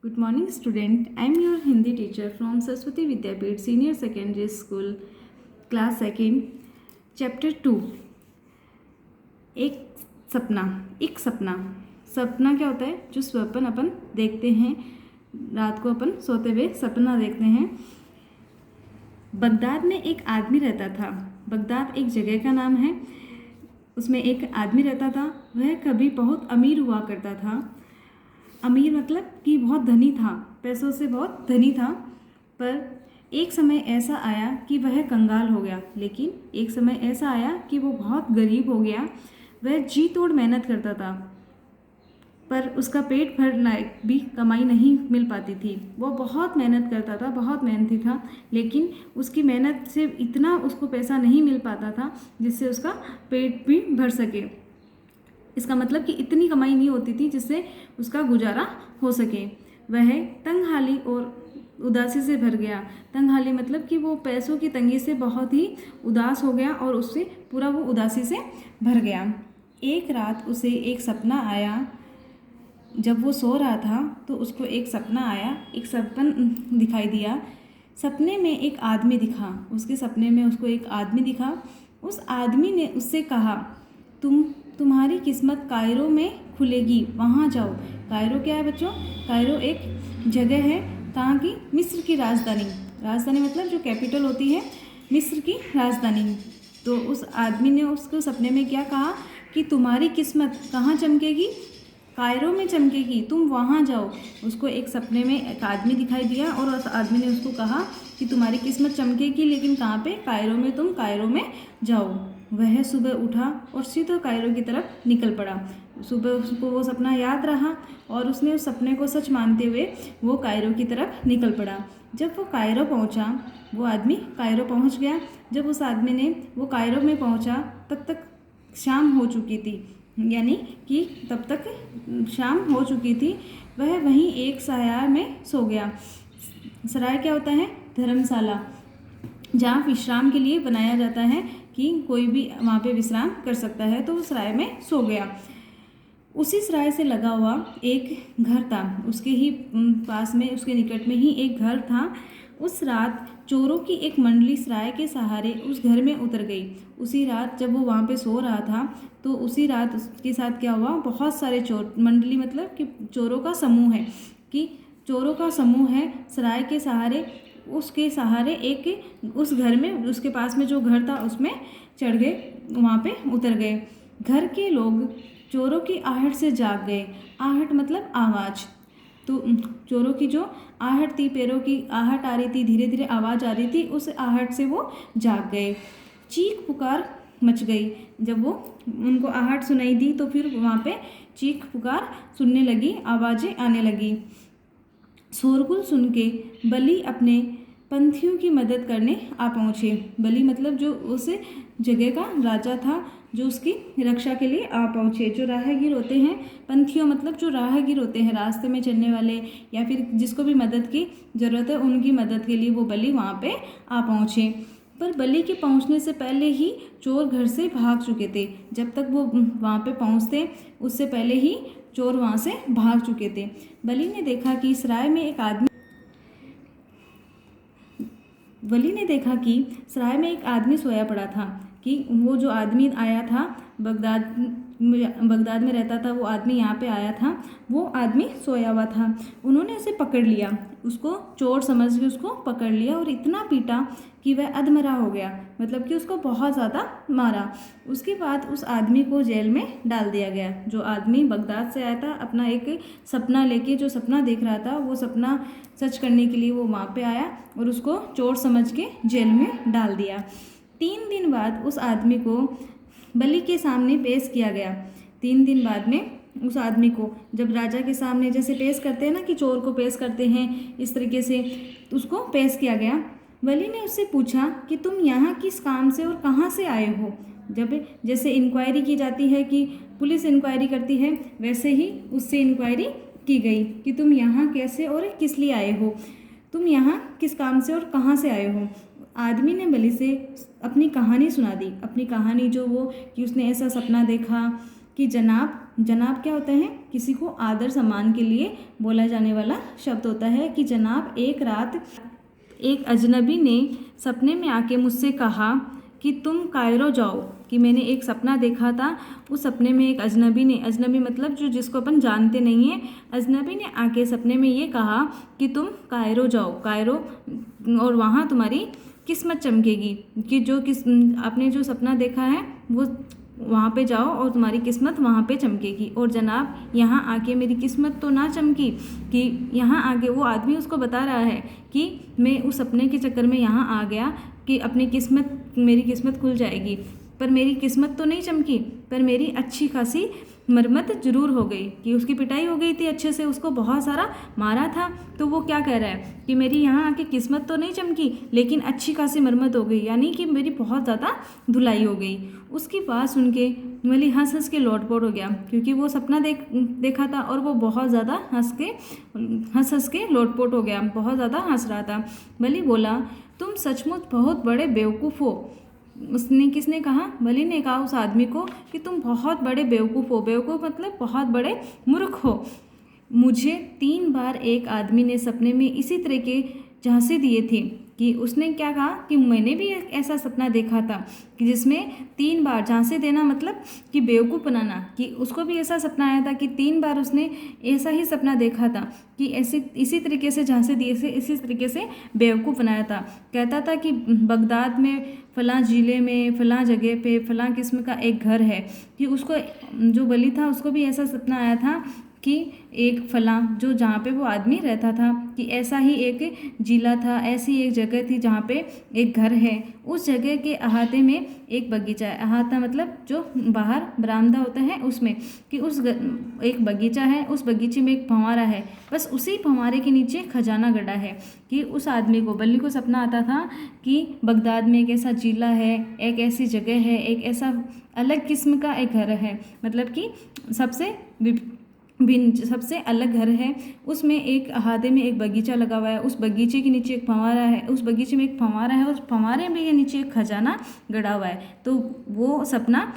Good morning, student. I am your Hindi teacher from Saraswati Vidyapeeth Senior Secondary School, class second, chapter 2. एक सपना सपना क्या होता है? जो स्वप्न अपन देखते हैं, रात को अपन सोते हुए सपना देखते हैं। बगदाद में एक आदमी रहता था। बगदाद एक जगह का नाम है। उसमें एक आदमी रहता था। वह कभी बहुत अमीर हुआ करता था। अमीर मतलब कि बहुत धनी था, पैसों से बहुत धनी था। पर एक समय ऐसा आया कि वह कंगाल हो गया। लेकिन एक समय ऐसा आया कि वो बहुत गरीब हो गया। वह जी तोड़ मेहनत करता था, पर उसका पेट भर लायक भी कमाई नहीं मिल पाती थी। वो बहुत मेहनत करता था, बहुत मेहनती था, लेकिन उसकी मेहनत से इतना उसको पैसा नहीं मिल पाता था जिससे उसका पेट भी भर सके। इसका मतलब कि इतनी कमाई नहीं होती थी जिससे उसका गुजारा हो सके। वह तंगहाली और उदासी से भर गया। तंगहाली मतलब कि वो पैसों की तंगी से बहुत ही उदास हो गया और उससे पूरा वो उदासी से भर गया। एक रात उसे एक सपना आया। जब वो सो रहा था तो उसको एक सपना आया, एक सपन दिखाई दिया। सपने में एक आदमी दिखा। उसके सपने में उसको एक आदमी दिखा। उस आदमी ने उससे कहा, तुम्हारी किस्मत कायरो में खुलेगी, वहाँ जाओ। कायरो क्या है बच्चों? कायरो एक जगह है कहाँ की? मिस्र की राजधानी मतलब जो कैपिटल होती है, मिस्र की राजधानी। तो उस आदमी ने उसको सपने में क्या कहा कि तुम्हारी किस्मत कहाँ चमकेगी? कायरो में चमकेगी, तुम वहाँ जाओ। उसको एक सपने में एक आदमी दिखाई दिया और उस आदमी ने उसको कहा कि तुम्हारी किस्मत चमकेगी, लेकिन कहाँ पे? कायरो में, तुम कायरो में जाओ। वह सुबह उठा और सीधा कायरो की तरफ निकल पड़ा। सुबह उसको वो सपना याद रहा और उसने उस सपने को सच मानते हुए वो कायरो की तरफ निकल पड़ा। जब वो कायरो पहुंचा, वो आदमी कायरो पहुंच गया। जब उस आदमी ने वो कायरो में पहुंचा, तब तक शाम हो चुकी थी, यानी कि तब तक शाम हो चुकी थी। वह वहीं एक सराय में सो गया। सराय क्या होता है? धर्मशाला, जहाँ विश्राम के लिए बनाया जाता है कि कोई भी वहाँ पे विश्राम कर सकता है। तो उस सराय में सो गया। उसी सराय से लगा हुआ एक घर था। उसके ही पास में, उसके निकट में ही एक घर था। उस रात चोरों की एक मंडली सराय के सहारे उस घर में उतर गई। उसी रात जब वो वहाँ पे सो रहा था, तो उसी रात उसके साथ क्या हुआ? बहुत सारे चोर, मंडली मतलब कि चोरों का समूह है, कि चोरों का समूह है सराय के सहारे, उसके सहारे एक उस घर में, उसके पास में जो घर था उसमें चढ़ गए, वहाँ पे उतर गए। घर के लोग चोरों की आहट से जाग गए। आहट मतलब आवाज़। तो चोरों की जो आहट थी, पैरों की आहट आ रही थी, धीरे धीरे आवाज़ आ रही थी, उस आहट से वो जाग गए। चीख पुकार मच गई। जब वो उनको आहट सुनाई दी तो फिर वहाँ पे चीख पुकार सुनने लगी, आवाज़ें आने लगी। शोरगुल सुन के बली अपने पंथियों की मदद करने आ पहुँचे। बली मतलब जो उस जगह का राजा था, जो उसकी रक्षा के लिए आ पहुँचे। जो राहगीर होते हैं, पंथियों मतलब जो राहगीर होते हैं, रास्ते में चलने वाले, या फिर जिसको भी मदद की ज़रूरत है, उनकी मदद के लिए वो बली वहाँ पे आ पहुँचे। पर बली के पहुँचने से पहले ही चोर घर से भाग चुके थे। जब तक वो वहाँ पे पहुँचते, उससे पहले ही चोर वहाँ से भाग चुके थे। बली ने देखा कि सराय में एक आदमी सोया पड़ा था। कि वो जो आदमी आया था, बगदाद में रहता था, वो आदमी यहाँ पे आया था, वो आदमी सोया हुआ था। उन्होंने उसे पकड़ लिया, उसको चोर समझ के उसको पकड़ लिया और इतना पीटा कि वह अधमरा हो गया, मतलब कि उसको बहुत ज़्यादा मारा। उसके बाद उस आदमी को जेल में डाल दिया गया। जो आदमी बगदाद से आया था, अपना एक सपना लेके, जो सपना देख रहा था, वो सपना सच करने के लिए वो वहाँ पे आया और उसको चोर समझ के जेल में डाल दिया। 3 दिन बाद उस आदमी को बली के सामने पेश किया गया। 3 दिन बाद में उस आदमी को जब राजा के सामने जैसे पेश करते हैं ना, कि चोर को पेश करते हैं, इस तरीके से उसको पेश किया गया। बली ने उससे पूछा कि तुम यहाँ किस काम से और कहाँ से आए हो? जब जैसे इंक्वायरी की जाती है, कि पुलिस इंक्वायरी करती है, वैसे ही उससे इंक्वायरी की गई कि तुम यहाँ कैसे और किस लिए आए हो, तुम यहाँ किस काम से और कहाँ से आए हो। आदमी ने बली से अपनी कहानी सुना दी। अपनी कहानी जो वो, कि उसने ऐसा सपना देखा कि जनाब जनाब क्या होता है? किसी को आदर सम्मान के लिए बोला जाने वाला शब्द होता है कि जनाब, एक रात एक अजनबी ने सपने में आके मुझसे कहा कि तुम कायरो जाओ, कि मैंने एक सपना देखा था। उस सपने में एक अजनबी ने, अजनबी मतलब जो जिसको अपन जानते नहीं हैं, अजनबी ने आके सपने में ये कहा कि तुम कायरो जाओ, कायरो, और वहाँ तुम्हारी किस्मत चमकेगी, कि जो आपने जो सपना देखा है वो वहाँ पे जाओ और तुम्हारी किस्मत वहाँ पे चमकेगी। और जनाब, यहाँ आके मेरी किस्मत तो ना चमकी, कि यहाँ आके वो आदमी उसको बता रहा है कि मैं उस सपने के चक्कर में यहाँ आ गया कि अपनी किस्मत, मेरी किस्मत खुल जाएगी, पर मेरी किस्मत तो नहीं चमकी, पर मेरी अच्छी खासी मरम्मत जरूर हो गई, कि उसकी पिटाई हो गई थी अच्छे से, उसको बहुत सारा मारा था। तो वो क्या कह रहा है कि मेरी यहाँ आके किस्मत तो नहीं चमकी, लेकिन अच्छी खासी मरम्मत हो गई, यानी कि मेरी बहुत ज़्यादा धुलाई हो गई। उसकी बात सुन के वली हंस हंस के लोटपोट हो गया, क्योंकि वो सपना देखा था और वो बहुत ज़्यादा हंस हंस के लोटपोट हो गया, बहुत ज़्यादा हंस रहा था। वली बोला, तुम सचमुच बहुत बड़े बेवकूफ़ हो। उसने, किसने कहा? वली ने कहा उस आदमी को कि तुम बहुत बड़े बेवकूफ़ हो। बेवकूफ़ मतलब बहुत बड़े मूर्ख हो। मुझे 3 बार एक आदमी ने सपने में इसी तरह के झांसे दिए थे, कि उसने क्या कहा कि मैंने भी एक ऐसा सपना देखा था कि जिसमें 3 बार झांसे देना मतलब कि बेवकूफ़ बनाना, कि उसको भी ऐसा सपना आया था कि 3 बार उसने ऐसा ही सपना देखा था कि ऐसे इसी तरीके से झांसे दिए से इसी तरीके से बेवकूफ़ बनाया था। कहता था कि बगदाद में फ़लाँ ज़िले में फ़लाँ जगह पे फ़लाँ किस्म का एक घर है, कि उसको, जो वली था उसको भी ऐसा सपना आया था कि एक फलां, जो जहाँ पे वो आदमी रहता था, कि ऐसा ही एक जिला था, ऐसी एक जगह थी जहाँ पे एक घर है, उस जगह के अहाते में एक बगीचा है। अहाता मतलब जो बाहर बरामदा होता है उसमें, कि एक बगीचा है, उस बगीचे में एक फंवारा है, बस उसी फंवारे के नीचे खजाना गड़ा है। कि उस आदमी को, बल्ली को सपना आता था कि बगदाद में एक ऐसा जिला है, एक ऐसी जगह है, एक ऐसा अलग किस्म का एक घर है, मतलब कि सबसे अलग घर है, उसमें एक अहाते में एक बगीचा लगा हुआ है, उस बगीचे के नीचे एक फंवारा है, उस बगीचे में एक फंवारा है, उस फंवारे में के नीचे एक खजाना गड़ा हुआ है। तो वो सपना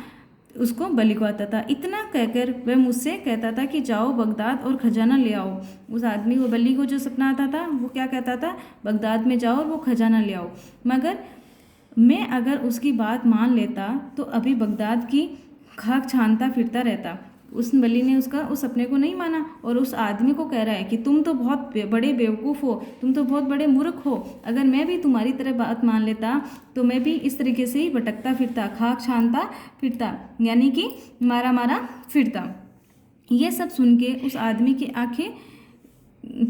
उसको बली को आता था। इतना कहकर वह मुझसे कहता था कि जाओ बगदाद और खजाना ले आओ। उस आदमी को, बली को जो सपना आता था, वो क्या कहता था? बगदाद में जाओ और वो खजाना ले आओ। मगर मैं अगर उसकी बात मान लेता तो अभी बगदाद की खाक छानता फिरता रहता। उस बली ने उस सपने को नहीं माना और उस आदमी को कह रहा है कि तुम तो बहुत बड़े बेवकूफ़ हो, तुम तो बहुत बड़े मूर्ख हो। अगर मैं भी तुम्हारी तरह बात मान लेता तो मैं भी इस तरीके से ही भटकता फिरता, खाक छानता फिरता, यानी कि मारा मारा फिरता। ये सब सुन के उस आदमी की आंखें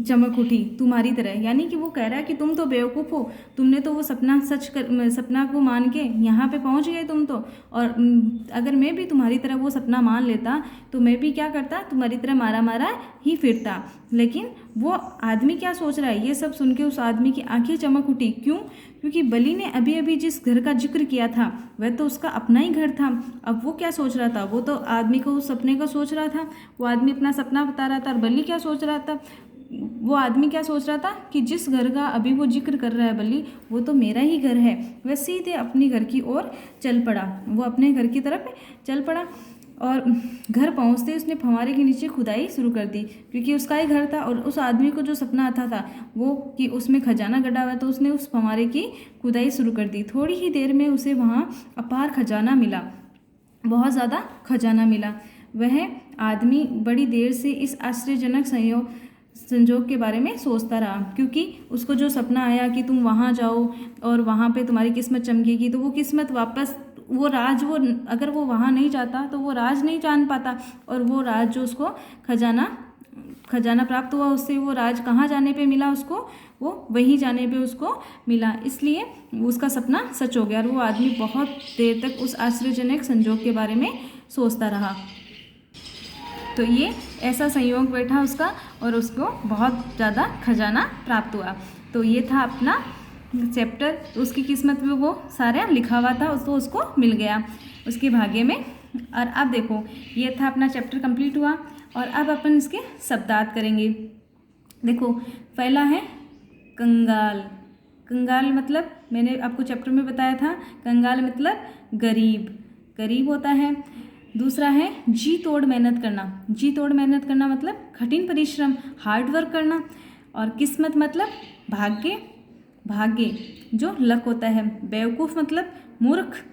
चमक उठी, तुम्हारी तरह। यानी कि वो कह रहा है कि तुम तो बेवकूफ़ हो, तुमने तो वो सपना को मान के यहाँ पे पहुँच गए तुम तो। और अगर मैं भी तुम्हारी तरह वो सपना मान लेता तो मैं भी क्या करता? तुम्हारी तरह मारा मारा ही फिरता। लेकिन वो आदमी क्या सोच रहा है? ये सब सुन के उस आदमी की आंखें चमक उठी। क्यों? क्योंकि बली ने अभी अभी जिस घर का जिक्र किया था वह तो उसका अपना ही घर था। अब वो क्या सोच रहा था? वो तो आदमी को उस सपने का सोच रहा था, वो आदमी अपना सपना बता रहा था। और बली क्या सोच रहा था? वो आदमी क्या सोच रहा था कि जिस घर का अभी वो जिक्र कर रहा है बली, वो तो मेरा ही घर है। वह सीधे अपने घर की ओर चल पड़ा, वो अपने घर की तरफ चल पड़ा। और घर पहुंचते उसने फंवारे के नीचे खुदाई शुरू कर दी, क्योंकि उसका ही घर था। और उस आदमी को जो सपना आता था वो कि उसमें खजाना गड़ा हुआ, तो उसने उस फंवारे की खुदाई शुरू कर दी। थोड़ी ही देर में उसे वहाँ अपार खजाना मिला, बहुत ज़्यादा खजाना मिला। वह आदमी बड़ी देर से इस आश्चर्यजनक संजोग के बारे में सोचता रहा, क्योंकि उसको जो सपना आया कि तुम वहाँ जाओ और वहाँ पे तुम्हारी किस्मत चमकेगी, तो वो किस्मत वापस, वो राज, वो अगर वो वहाँ नहीं जाता तो वो राज नहीं जान पाता। और वो राज जो उसको खजाना प्राप्त हुआ, उससे वो राज कहाँ जाने पे मिला उसको? वो वहीं जाने पे उसको मिला। इसलिए उसका सपना सच हो गया। और वो आदमी बहुत देर तक उस आश्चर्यजनक संजोग के बारे में सोचता रहा। तो ये ऐसा संयोग बैठा उसका और उसको बहुत ज़्यादा खजाना प्राप्त हुआ। तो ये था अपना चैप्टर। उसकी किस्मत में वो सारा लिखा हुआ था, उसको उसको मिल गया उसके भाग्य में। और अब देखो, ये था अपना चैप्टर कंप्लीट हुआ। और अब अपन इसके शब्दार्थ करेंगे। देखो, पहला है कंगाल। कंगाल मतलब मैंने आपको चैप्टर में बताया था, कंगाल मतलब गरीब, गरीब होता है। दूसरा है जी तोड़ मेहनत करना। जी तोड़ मेहनत करना मतलब कठिन परिश्रम, हार्ड वर्क करना। और किस्मत मतलब भाग्य, भाग्य जो लक होता है। बेवकूफ़ मतलब मूर्ख,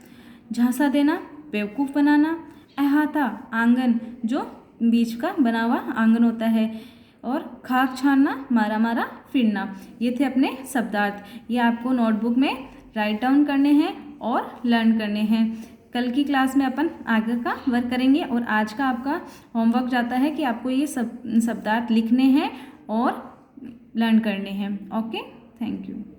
झांसा देना, बेवकूफ़ बनाना। अहाता आंगन जो बीच का बना हुआ आंगन होता है। और खाक छानना, मारा मारा फिरना। ये थे अपने शब्दार्थ। ये आपको नोटबुक में राइट डाउन करने हैं और लर्न करने हैं। कल की क्लास में अपन आगे का वर्क करेंगे। और आज का आपका होमवर्क जाता है कि आपको ये शब्दार्थ लिखने हैं और लर्न करने हैं। Okay, thank you.